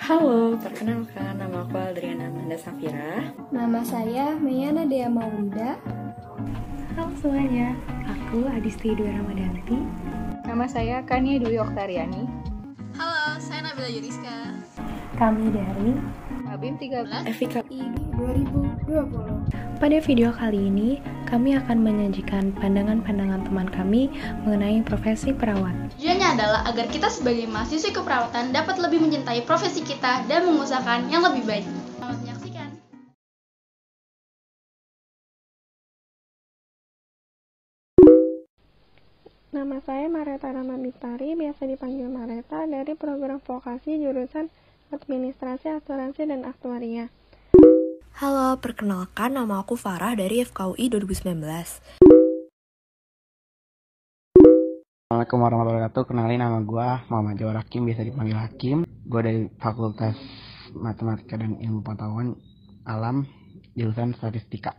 Halo, perkenalkan nama aku Aldriana Amanda Safira. Nama saya Meyana Dea Maulida. Halo semuanya, aku Adisti Dwi Ramadanti. Nama saya Kania Dwi Oktariani. Halo, saya Nabila Yuriska. Kami dari Mabim 13 Evika IDI 2020. Pada video kali ini, kami akan menyajikan pandangan-pandangan teman kami mengenai profesi perawat. Tujuannya adalah agar kita sebagai mahasiswi keperawatan dapat lebih mencintai profesi kita dan mengusahakan yang lebih baik. Selamat menyaksikan. Nama saya Mareta Rama Bitari, biasa dipanggil Mareta, dari program vokasi jurusan Administrasi Asuransi dan Aktuaria. Halo, perkenalkan nama aku Farah dari FKUI 2019. Assalamualaikum warahmatullahi wabarakatuh. Kenalin, nama gue Muhammad Jawar Hakim, biasa dipanggil Hakim. Gue dari Fakultas Matematika dan Ilmu Pengetahuan Alam, jurusan Statistika.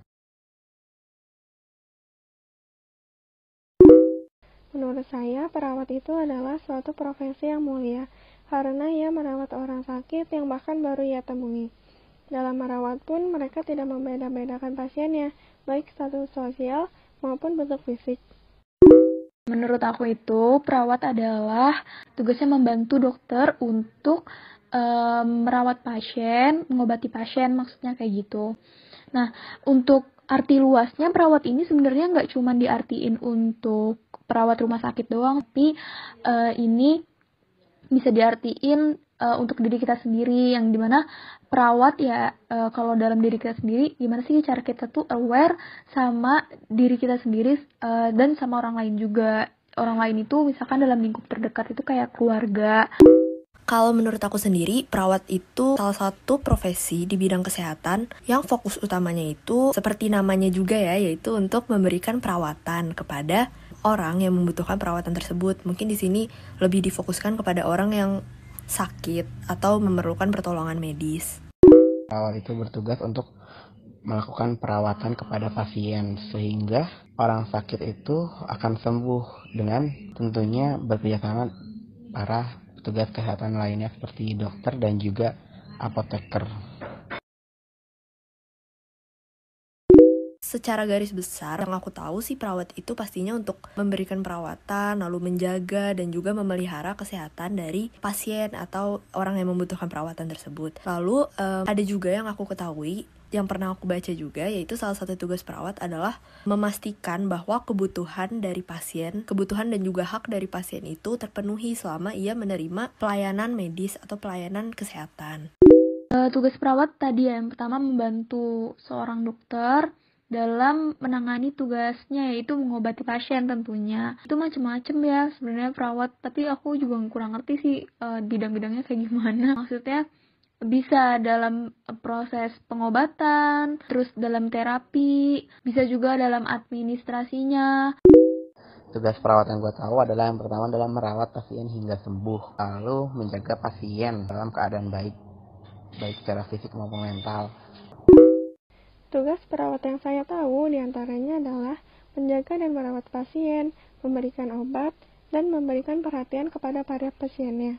Menurut saya, perawat itu adalah suatu profesi yang mulia, karena ia merawat orang sakit yang bahkan baru ia temui. Dalam merawat pun, mereka tidak membeda-bedakan pasiennya, baik status sosial maupun bentuk fisik. Menurut aku itu, perawat adalah tugasnya membantu dokter untuk merawat pasien, mengobati pasien, maksudnya kayak gitu. Nah, untuk arti luasnya, perawat ini sebenarnya nggak cuma diartiin untuk perawat rumah sakit doang, tapi ini bisa diartiin untuk diri kita sendiri, yang dimana perawat ya kalau dalam diri kita sendiri, gimana sih cara kita tuh aware sama diri kita sendiri dan sama orang lain juga. Orang lain itu misalkan dalam lingkup terdekat itu kayak keluarga. Kalau menurut aku sendiri, perawat itu salah satu profesi di bidang kesehatan yang fokus utamanya itu seperti namanya juga ya, yaitu untuk memberikan perawatan kepada orang yang membutuhkan perawatan tersebut. Mungkin di sini lebih difokuskan kepada orang yang sakit atau memerlukan pertolongan medis. Perawat itu bertugas untuk melakukan perawatan kepada pasien, sehingga orang sakit itu akan sembuh dengan tentunya bekerjasama para petugas kesehatan lainnya seperti dokter dan juga apoteker. Secara garis besar, yang aku tahu sih perawat itu pastinya untuk memberikan perawatan, lalu menjaga dan juga memelihara kesehatan dari pasien atau orang yang membutuhkan perawatan tersebut. Lalu ada juga yang aku ketahui, yang pernah aku baca juga, yaitu salah satu tugas perawat adalah memastikan bahwa kebutuhan dari pasien, kebutuhan dan juga hak dari pasien itu terpenuhi selama ia menerima pelayanan medis atau pelayanan kesehatan. Tugas perawat tadi ya, yang pertama membantu seorang dokter dalam menangani tugasnya, yaitu mengobati pasien tentunya. Itu macam-macam ya sebenarnya perawat, tapi aku juga kurang ngerti sih bidang-bidangnya kayak gimana. Maksudnya bisa dalam proses pengobatan, terus dalam terapi, bisa juga dalam administrasinya. Tugas perawat yang gue tahu adalah yang pertama adalah merawat pasien hingga sembuh, lalu menjaga pasien dalam keadaan baik secara fisik maupun mental. Tugas perawat yang saya tahu diantaranya adalah menjaga dan merawat pasien, memberikan obat, dan memberikan perhatian kepada para pasiennya.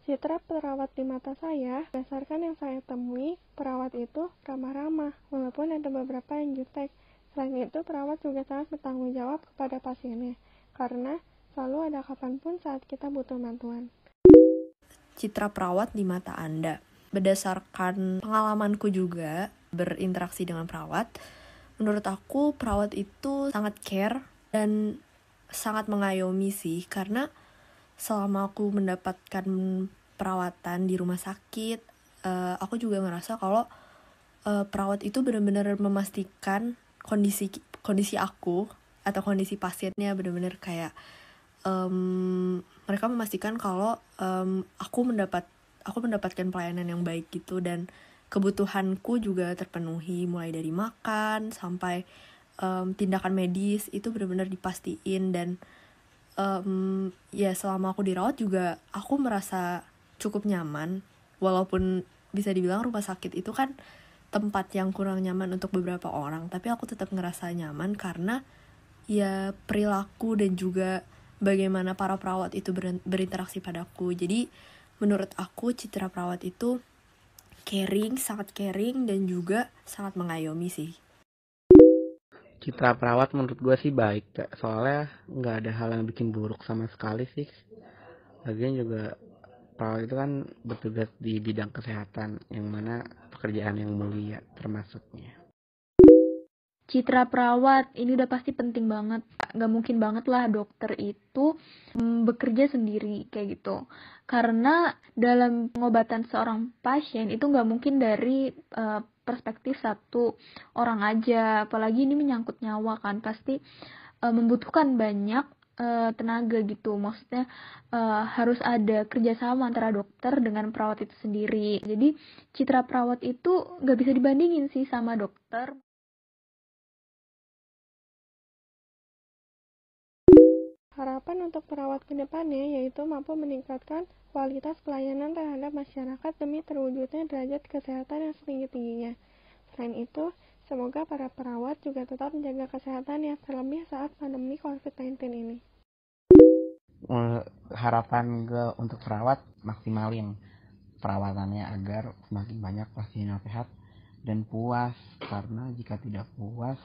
Citra perawat di mata saya, berdasarkan yang saya temui, perawat itu ramah-ramah, walaupun ada beberapa yang jutek. Selain itu, perawat juga sangat bertanggung jawab kepada pasiennya, karena selalu ada kapanpun saat kita butuh bantuan. Citra perawat di mata Anda. Berdasarkan pengalamanku juga berinteraksi dengan perawat, menurut aku perawat itu sangat care dan sangat mengayomi sih, karena selama aku mendapatkan perawatan di rumah sakit, aku juga ngerasa kalau perawat itu benar-benar memastikan kondisi aku atau kondisi pasiennya benar-benar kayak mereka memastikan kalau aku mendapatkan pelayanan yang baik gitu, dan kebutuhanku juga terpenuhi, mulai dari makan sampai tindakan medis itu benar-benar dipastiin. Dan ya selama aku dirawat juga aku merasa cukup nyaman, walaupun bisa dibilang rumah sakit itu kan tempat yang kurang nyaman untuk beberapa orang, tapi aku tetap ngerasa nyaman karena ya perilaku dan juga bagaimana para perawat itu berinteraksi padaku. Jadi menurut aku citra perawat itu caring, sangat caring dan juga sangat mengayomi sih. Citra perawat menurut gue sih baik, Kak. Soalnya nggak ada hal yang bikin buruk sama sekali sih. Lagian juga perawat itu kan bertugas di bidang kesehatan, yang mana pekerjaan yang mulia termasuknya. Citra perawat ini udah pasti penting banget. Gak mungkin banget lah dokter itu bekerja sendiri kayak gitu. Karena dalam pengobatan seorang pasien itu gak mungkin dari perspektif satu orang aja. Apalagi ini menyangkut nyawa kan. Pasti membutuhkan banyak tenaga gitu. Maksudnya harus ada kerjasama antara dokter dengan perawat itu sendiri. Jadi citra perawat itu gak bisa dibandingin sih sama dokter. Harapan untuk perawat ke depannya yaitu mampu meningkatkan kualitas pelayanan terhadap masyarakat demi terwujudnya derajat kesehatan yang setinggi-tingginya. Selain itu, semoga para perawat juga tetap menjaga kesehatan yang terlebih saat pandemi COVID-19 ini. Harapan gue untuk perawat maksimalin perawatannya agar semakin banyak pasien yang sehat dan puas, karena jika tidak puas,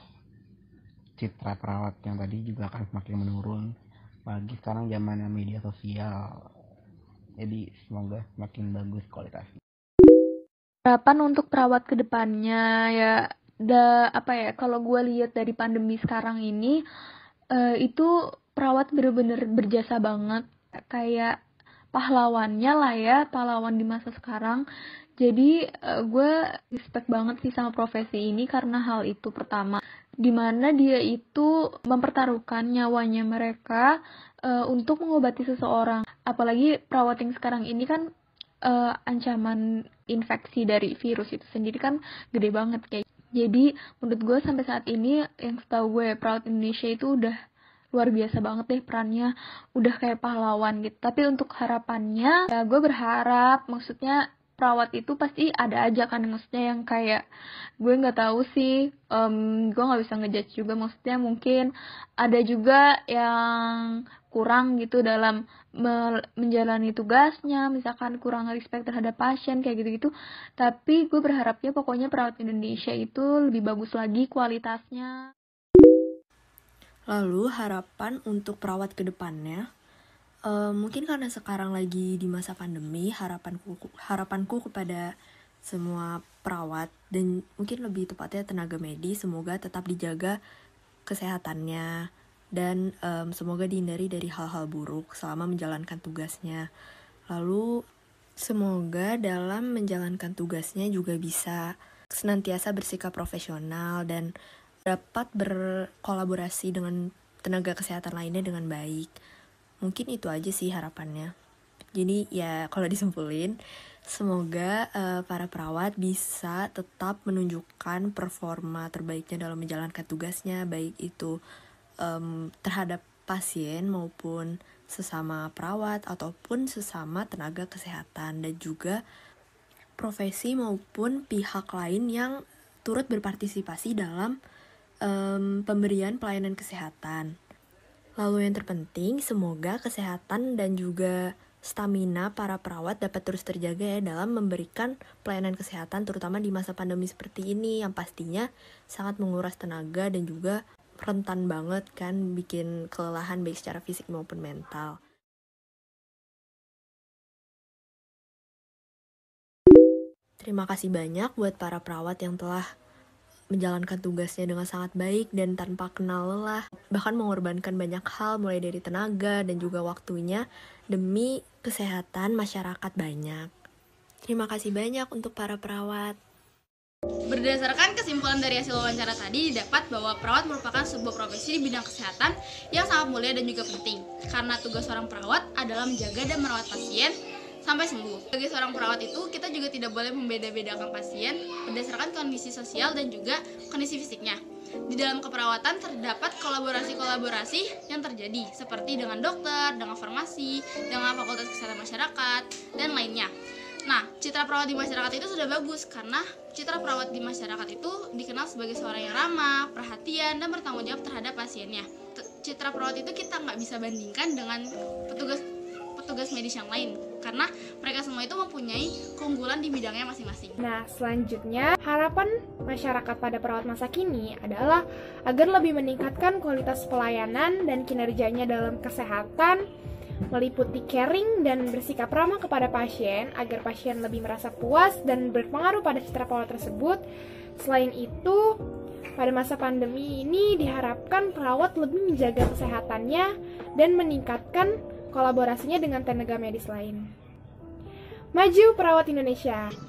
citra perawat yang tadi juga akan semakin menurun. Apalagi sekarang zamannya media sosial, jadi semoga semakin bagus kualitasnya. Harapan untuk perawat ke depannya ya, kalau gue lihat dari pandemi sekarang ini, itu perawat bener-bener berjasa banget, kayak pahlawannya lah ya, pahlawan di masa sekarang. Jadi gue respect banget sih sama profesi ini karena hal itu pertama, dimana dia itu mempertaruhkan nyawanya mereka untuk mengobati seseorang. Apalagi perawat yang sekarang ini kan ancaman infeksi dari virus itu sendiri kan gede banget kayak. Jadi menurut gue sampai saat ini yang setahu gue perawat Indonesia itu udah luar biasa banget deh perannya, udah kayak pahlawan gitu. Tapi untuk harapannya ya gue berharap, maksudnya perawat itu pasti ada aja kan, maksudnya yang kayak gue nggak tahu sih, gue nggak bisa ngejudge juga, maksudnya mungkin ada juga yang kurang gitu dalam menjalani tugasnya, misalkan kurang respect terhadap pasien kayak gitu-gitu. Tapi gue berharapnya pokoknya perawat Indonesia itu lebih bagus lagi kualitasnya. Lalu harapan untuk perawat ke depannya, mungkin karena sekarang lagi di masa pandemi, harapanku kepada semua perawat dan mungkin lebih tepatnya tenaga medis, semoga tetap dijaga kesehatannya dan semoga dihindari dari hal-hal buruk selama menjalankan tugasnya. Lalu semoga dalam menjalankan tugasnya juga bisa senantiasa bersikap profesional dan dapat berkolaborasi dengan tenaga kesehatan lainnya dengan baik. Mungkin itu aja sih harapannya. Jadi ya kalau disimpulin, semoga para perawat bisa tetap menunjukkan performa terbaiknya dalam menjalankan tugasnya, baik itu terhadap pasien maupun sesama perawat ataupun sesama tenaga kesehatan, dan juga profesi maupun pihak lain yang turut berpartisipasi dalam pemberian pelayanan kesehatan. Lalu yang terpenting, semoga kesehatan dan juga stamina para perawat dapat terus terjaga ya dalam memberikan pelayanan kesehatan, terutama di masa pandemi seperti ini yang pastinya sangat menguras tenaga dan juga rentan banget kan bikin kelelahan baik secara fisik maupun mental. Terima kasih banyak buat para perawat yang telah menjalankan tugasnya dengan sangat baik dan tanpa kenal lelah, bahkan mengorbankan banyak hal mulai dari tenaga dan juga waktunya demi kesehatan masyarakat banyak. Terima kasih banyak untuk para perawat. Berdasarkan kesimpulan dari hasil wawancara tadi, didapat bahwa perawat merupakan sebuah profesi di bidang kesehatan yang sangat mulia dan juga penting, karena tugas seorang perawat adalah menjaga dan merawat pasien sampai sembuh. Sebagai seorang perawat itu, kita juga tidak boleh membeda-bedakan pasien berdasarkan kondisi sosial dan juga kondisi fisiknya. Di dalam keperawatan terdapat kolaborasi-kolaborasi yang terjadi, seperti dengan dokter, dengan farmasi, dengan fakultas kesehatan masyarakat, dan lainnya. Nah, citra perawat di masyarakat itu sudah bagus, karena citra perawat di masyarakat itu dikenal sebagai seorang yang ramah, perhatian, dan bertanggung jawab terhadap pasiennya. citra perawat itu kita nggak bisa bandingkan dengan petugas medis yang lain, karena mereka semua itu mempunyai keunggulan di bidangnya masing-masing. Nah, selanjutnya harapan masyarakat pada perawat masa kini adalah agar lebih meningkatkan kualitas pelayanan dan kinerjanya dalam kesehatan, meliputi caring dan bersikap ramah kepada pasien agar pasien lebih merasa puas dan berpengaruh pada citra perawat tersebut. Selain itu, pada masa pandemi ini diharapkan perawat lebih menjaga kesehatannya dan meningkatkan kolaborasinya dengan tenaga medis lain. Maju perawat Indonesia!